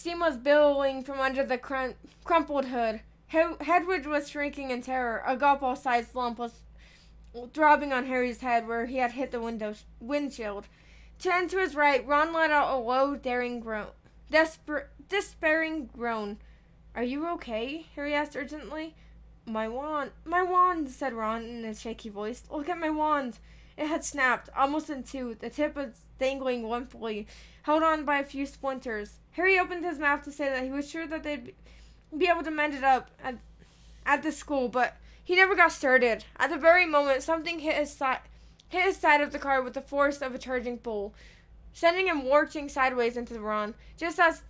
Steam was billowing from under the crumpled hood. Hedwig was shrinking in terror. A golf-ball-sized lump was throbbing on Harry's head where he had hit the windshield. Turned to his right, Ron let out a low, despairing groan. "Are you okay?" Harry asked urgently. My wand, said Ron in a shaky voice. "Look at my wand." It had snapped, almost in two. The tip was dangling limply, held on by a few splinters. Harry opened his mouth to say that he was sure that they'd be able to mend it up at the school, but he never got started. At the very moment, something hit his side of the car with the force of a charging bull, sending him lurching sideways into the Ron, just as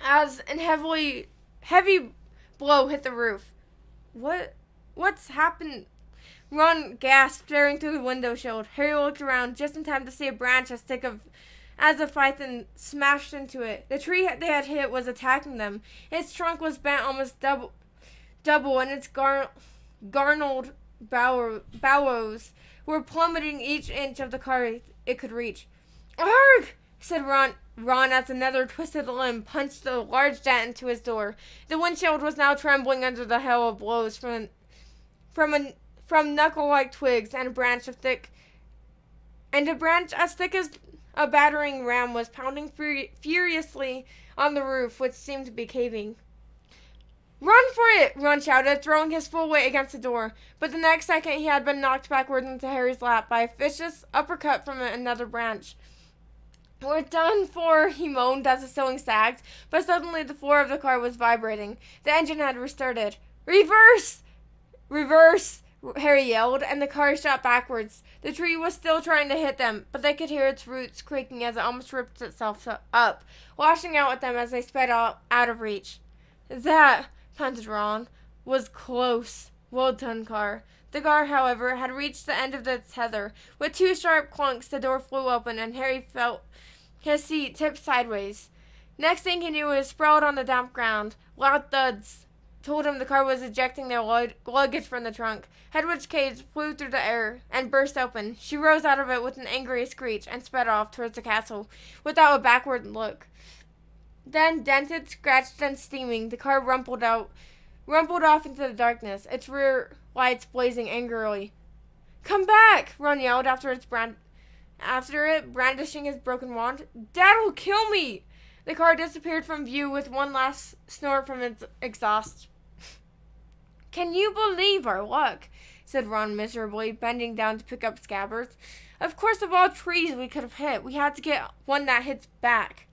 an heavy blow hit the roof. What's happened? Ron gasped, staring through the window shield. Harry looked around just in time to see a branch as thick as a python smashed into it. The tree they had hit was attacking them. Its trunk was bent almost double, and its garnered boughs were plummeting each inch of the car it could reach. "Arg!" said Ron as another twisted limb punched a large dent into his door. The windshield was now trembling under the hail of blows from knuckle-like twigs, and a branch as thick as a battering ram was pounding furiously on the roof, which seemed to be caving. "Run for it!" Ron shouted, throwing his full weight against the door. But the next second he had been knocked backward into Harry's lap by a vicious uppercut from another branch. "We're done for," he moaned as the ceiling sagged, but suddenly the floor of the car was vibrating. The engine had restarted. "Reverse! Reverse!" Harry yelled, and the car shot backwards. The tree was still trying to hit them, but they could hear its roots creaking as it almost ripped itself up, lashing out at them as they sped out of reach. "That," panted Ron, "was close. Well done, car." The car, however, had reached the end of its tether. With two sharp clunks, the door flew open, and Harry felt his seat tip sideways. Next thing he knew, he was sprawled on the damp ground. Loud thuds told him the car was ejecting their luggage from the trunk. Hedwig's cage flew through the air and burst open. She rose out of it with an angry screech and sped off towards the castle without a backward look. Then, dented, scratched, and steaming, the car rumpled off into the darkness, its rear lights blazing angrily. "Come back!" Ron yelled after it, brandishing his broken wand. "Dad'll kill me!" The car disappeared from view with one last snort from its exhaust. "Can you believe our luck?" said Ron miserably, bending down to pick up Scabbers. "Of course, of all trees we could have hit, we had to get one that hits back."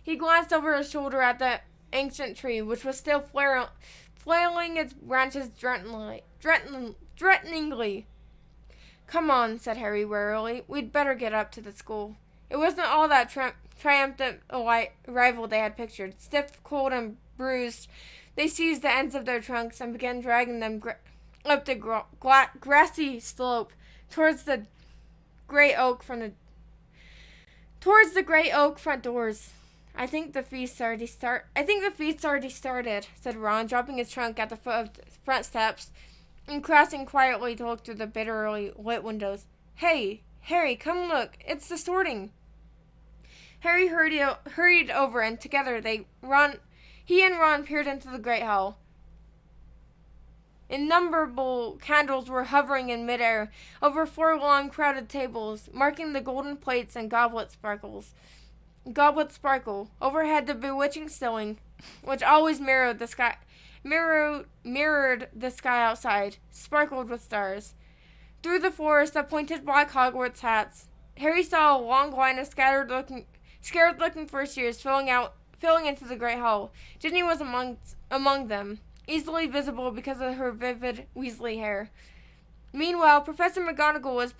He glanced over his shoulder at the ancient tree, which was still flailing its branches threateningly. "Come on," said Harry wearily. "We'd better get up to the school." It wasn't all that triumphant arrival they had pictured. Stiff, cold, and bruised, they seized the ends of their trunks and began dragging them up the grassy slope towards the great oak front doors. I think the feast's already started," said Ron, dropping his trunk at the foot of the front steps and crossing quietly to look through the bitterly lit windows. "Hey, Harry, come look. It's the sorting." Harry hurried over, and together he and Ron peered into the great hall. Innumerable candles were hovering in midair over 4 long, crowded tables, marking the golden plates and goblets sparkle. Overhead, the bewitching ceiling, which always mirrored the sky outside, sparkled with stars. Through the forest of pointed black Hogwarts hats, Harry saw a long line of scared-looking first years filling into the great hall. Ginny was among them, easily visible because of her vivid Weasley hair. Meanwhile, Professor McGonagall was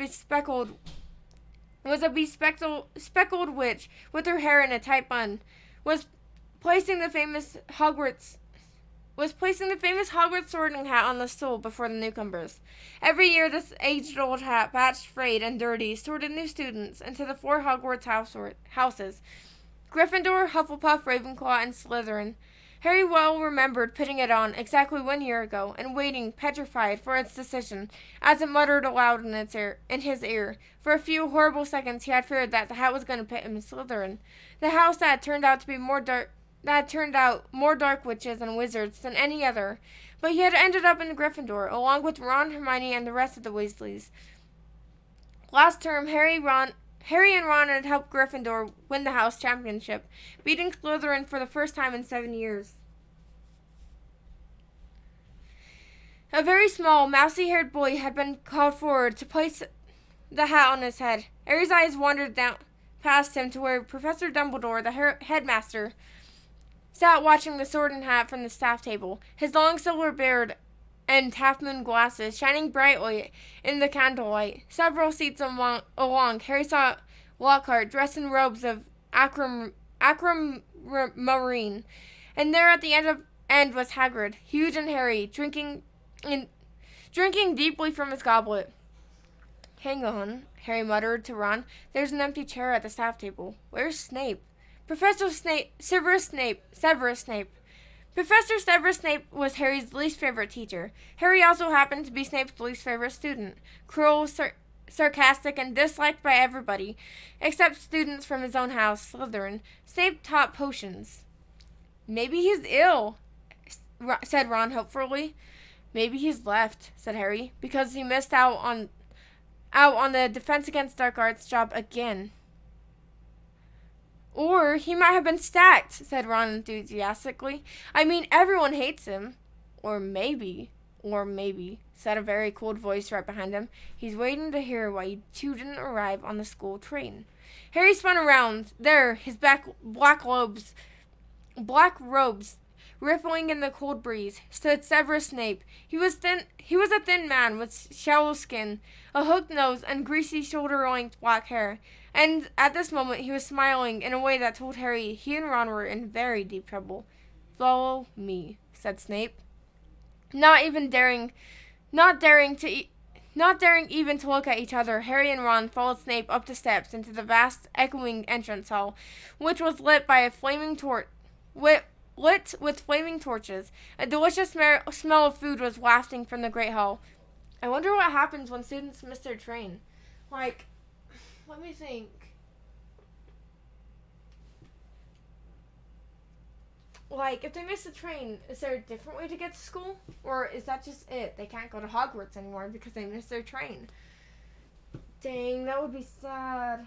a speckled witch with her hair in a tight bun, was placing the famous Hogwarts sorting hat on the stool before the newcomers. Every year, this age-old hat, patched, frayed, and dirty, sorted new students into the 4 Hogwarts houses: Gryffindor, Hufflepuff, Ravenclaw, and Slytherin. Harry well remembered putting it on exactly 1 year ago and waiting, petrified, for its decision, as it muttered aloud in his ear. For a few horrible seconds he had feared that the hat was going to put him in Slytherin, the house that had turned out to be more dark witches and wizards than any other. But he had ended up in Gryffindor, along with Ron, Hermione, and the rest of the Weasleys. Last term, Harry and Ron had helped Gryffindor win the house championship, beating Slytherin for the first time in 7 years. A very small, mousy-haired boy had been called forward to place the hat on his head. Harry's eyes wandered down past him to where Professor Dumbledore, the headmaster, sat watching the sword and hat from the staff table, his long silver beard and half-moon glasses shining brightly in the candlelight. Several seats along, Harry saw Lockhart dressed in robes of aquamarine, and there at the end was Hagrid, huge and hairy, drinking deeply from his goblet. "Hang on," Harry muttered to Ron. "There's an empty chair at the staff table. Where's Snape?" Severus Snape. Professor Severus Snape was Harry's least favorite teacher. Harry also happened to be Snape's least favorite student. Cruel, sarcastic, and disliked by everybody, except students from his own house, Slytherin. Snape taught potions. "Maybe he's ill," said Ron hopefully. "Maybe he's left," said Harry, "because he missed out on the Defense Against Dark Arts job again." "Or he might have been stacked," said Ron enthusiastically. "I mean, everyone hates him." Or maybe, said a very cold voice right behind him, "he's waiting to hear why you two didn't arrive on the school train." Harry spun around. There, his black robes rippling in the cold breeze, stood Severus Snape. He was a thin man with shallow skin, a hooked nose, and greasy shoulder-length black hair. And at this moment he was smiling in a way that told Harry he and Ron were in very deep trouble. "Follow me," said Snape. Not daring even to look at each other, Harry and Ron followed Snape up the steps into the vast, echoing entrance hall, which was lit with flaming torches. A delicious smell of food was wafting from the great hall. I wonder what happens when students miss their train. Let me think. If they miss the train, is there a different way to get to school? Or is that just it? They can't go to Hogwarts anymore because they missed their train. Dang, that would be sad.